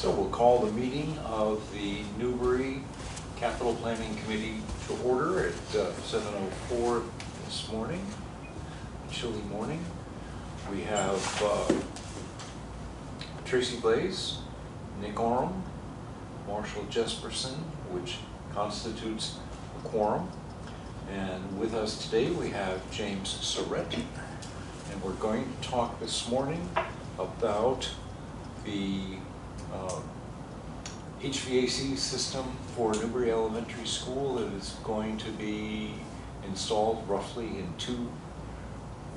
So we'll call the meeting of the Newbury Capital Planning Committee to order at 7:04 this morning, chilly morning. We have Tracy Blaze, Nick Oram, Marshall Jesperson, which constitutes a quorum. And with us today we have James Surrett, and we're going to talk this morning about the HVAC system for Newbury Elementary School that is going to be installed roughly in two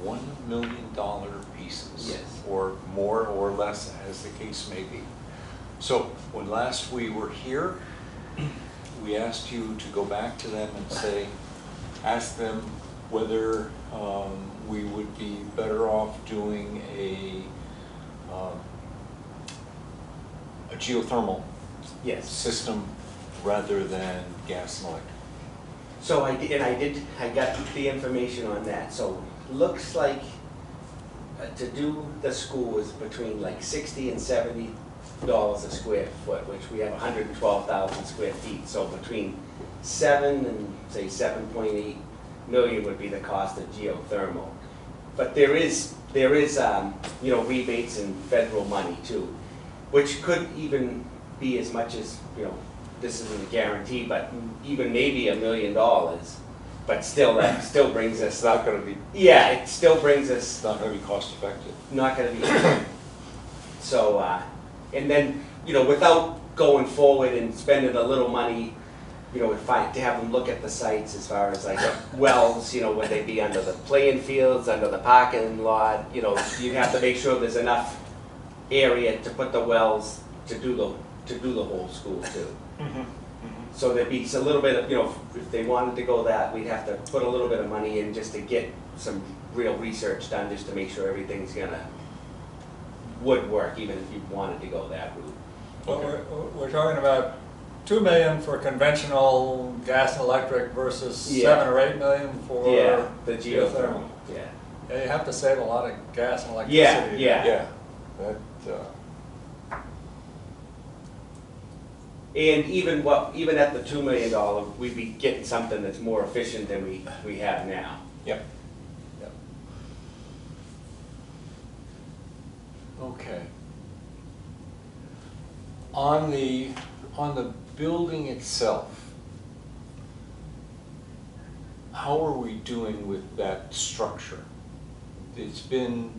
$1 million pieces. Yes. Or more or less as the case may be. So when last we were here, we asked you to go back to them and ask them whether we would be better off doing a geothermal system rather than gas and electric. So I got the information on that. So looks like to do the school is between like $60 and $70 a square foot, which we have 112,000 square feet. So between 7 and say 7.8 million would be the cost of geothermal. But there is rebates and federal money too, which could even be as much as, this isn't a guarantee, but even maybe $1 million. But still, that still brings us. It's not going to be. Yeah, it still brings us. It's not going to be cost effective. Not going to be. So, and then, without going forward and spending a little money, to have them look at the sites as far as like wells, would they be under the playing fields, under the parking lot? You'd have to make sure there's enough area to put the wells to do the whole school too. Mm-hmm. So there'd be a little bit of, if they wanted to go that, we'd have to put a little bit of money in just to get some real research done, just to make sure everything's would work, even if you wanted to go that route. Well, we're talking about 2 million for conventional gas and electric versus 7 or 8 million for the geothermal. Yeah, you have to save a lot of gas and electricity. Yeah. And even at the $2 million, we'd be getting something that's more efficient than we have now. Yep. Okay. On the building itself, how are we doing with that structure? It's been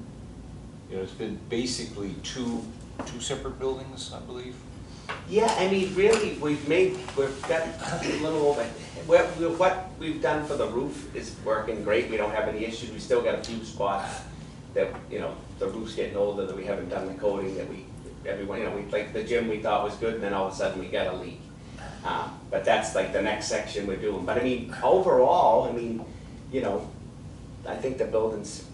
basically two separate buildings, I believe. Yeah, I mean, really, we've got a little over. What we've done for the roof is working great. We don't have any issues. We still got a few spots that, the roof's getting older, that we haven't done the coating, that like the gym we thought was good, and then all of a sudden we got a leak. But that's like the next section we're doing. But I mean, overall, I think the building's,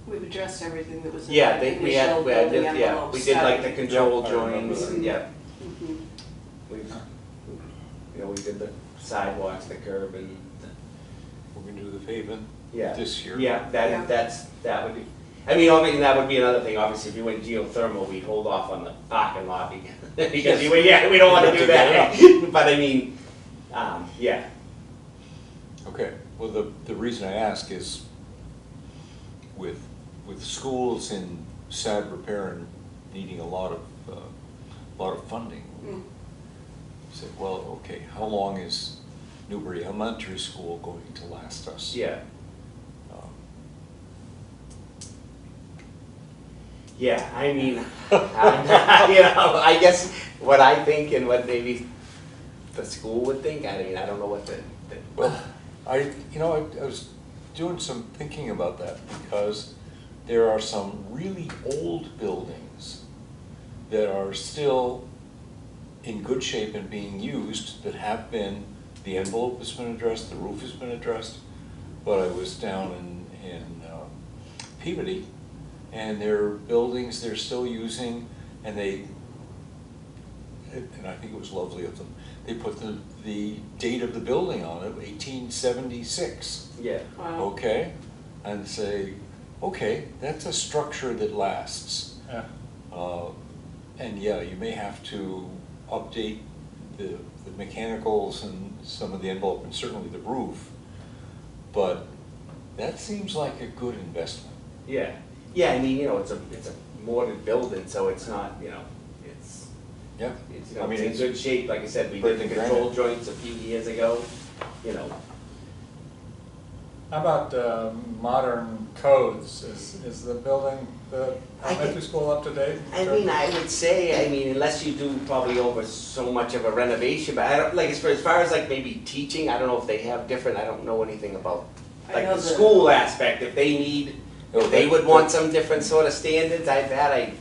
We've addressed everything that was in yeah, the we had, initial building envelope we did like the study. control Yeah, I remember joints, that. and Mhm. we did the sidewalks, the curb, and We're going to do the pavement yeah. this year. Yeah, Yeah. that would be. I mean, obviously that would be another thing. Obviously, if you went geothermal, we'd hold off on the parking lot because we don't want to do that. But I mean, yeah. Okay. Well, the reason I ask is with schools in sad repair and needing a lot of funding. Mm. You say, well, okay, how long is Newbury Elementary School going to last us? Yeah. Um, Yeah, I mean, I guess what I think and what maybe the school would think. I mean, I don't know what the Well, I was doing some thinking about that because there are some really old buildings that are still in good shape and being used that have been, the envelope has been addressed, the roof has been addressed, but I was down in Peabody, and there are buildings they're still using, and I think it was lovely of them, they put the date of the building on it, 1876. Yeah. Wow. Okay, and say, okay, that's a structure that lasts. Yeah. And yeah, you may have to update the mechanicals and some of the envelope and certainly the roof. But that seems like a good investment. Yeah, yeah, I mean, you know, it's a mortared building, so it's not, you know, Yeah. it's, you know, it's in good shape, like I said, we did the Brick and control granite. joints a few years ago, you know. How about modern codes? Is the building, the I think- elementary school up to date? I mean, I would say, I mean, unless you do probably over so much of a renovation, but I don't, like, as far as like maybe teaching, I don't know if they have different, I don't know anything about, I like know the the- school aspect, if they need, Oh, if they that- would want some different sort of standards, I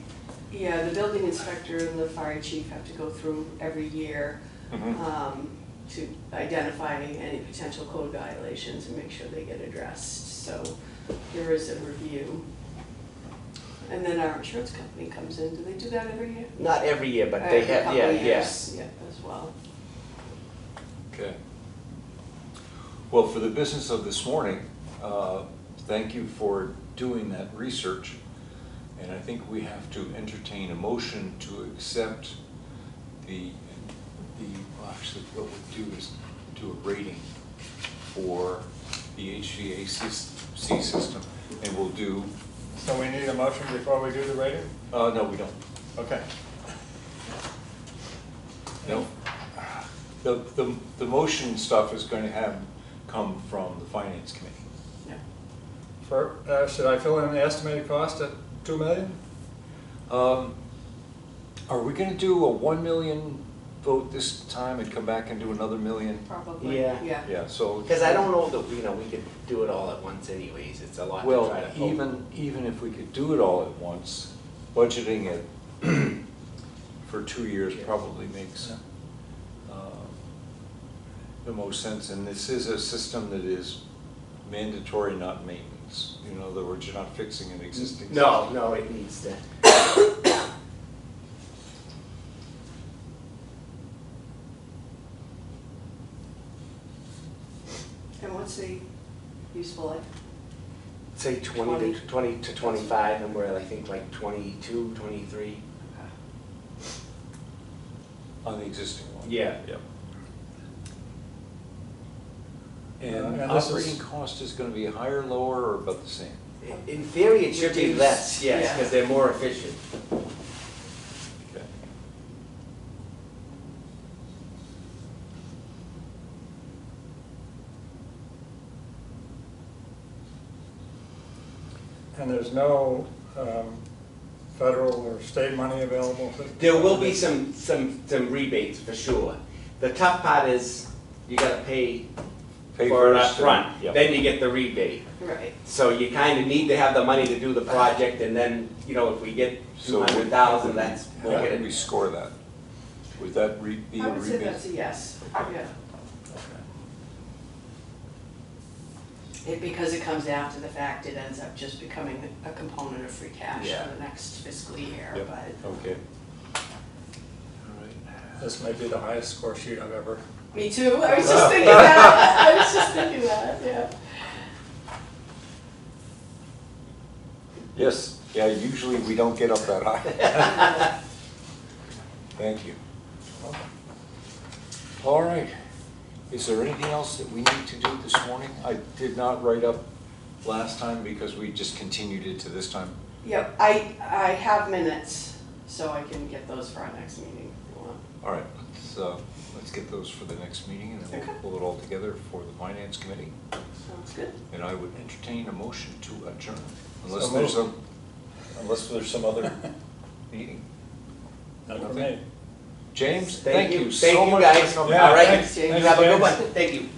Yeah, the building inspector and the fire chief have to go through every year Mhm. to identify any potential code violations and make sure they get addressed. So there is a review. And then our insurance company comes in. Do they do that every year? not every year, but they Every have, couple yeah, of yeah. years, yeah, as well. Okay. Well, for the business of this morning, thank you for doing that research. And I think we have to entertain a motion to accept well, actually, what we'll do is do a rating for the HVAC system. And we'll do, So we need a motion before we do the rating? no, we don't. Okay. No. The motion stuff is going to come from the finance committee. Yeah. Should I fill in the estimated cost at 2 million? Are we gonna do a 1 million vote this time and come back and do another million? Probably, Yeah. yeah. Yeah, so. Because I don't know that, you know, we could do it all at once anyways, it's a lot to Well, try to hold. even if we could do it all at once, budgeting it for 2 years probably makes the most sense. And this is a system that is mandatory, not maintenance. In other words, you're not fixing an existing system. No, it needs to. And what's the useful life? Say 20 to 25, and we're, I think, like 22, 23. On the existing one. Yeah. Yep. And And this is- operating cost is gonna be higher, lower, or about the same? In theory, it should be Reduce, less, yes, yeah. because they're more efficient. Okay. And there's no federal or state money available? There will be some rebates for sure. The tough part is you gotta pay Pay for it first up front, and- yep. then you get the rebate. Right. So you kind of need to have the money to do the project, and then, you know, if we get So 200,000, that's, we'll How get would we it. score that? Would that be I a would say rebate? that's a yes, yeah. Because it comes after the fact, it ends up just becoming a component of free cash Yeah. for the next fiscal year, Yep. but. Okay. All right. This may be the highest score sheet I've ever. Me too, I was just thinking that, I was just thinking that, yeah. Yes, yeah, usually we don't get up that high. Thank you. All right. Is there anything else that we need to do this morning? I did not write up last time because we just continued it to this time. Yep, I have minutes, so I can get those for our next meeting if you want. All right, let's get those for the next meeting and then Okay. we'll pull it all together for the finance committee. Sounds good. And I would entertain a motion to adjourn, unless So there's moved. some other meeting. Not for Nothing? me. James, thank you so Thank you, much guys. for All coming. Yeah, right, thanks. you Thanks, have a good James. one, thank you.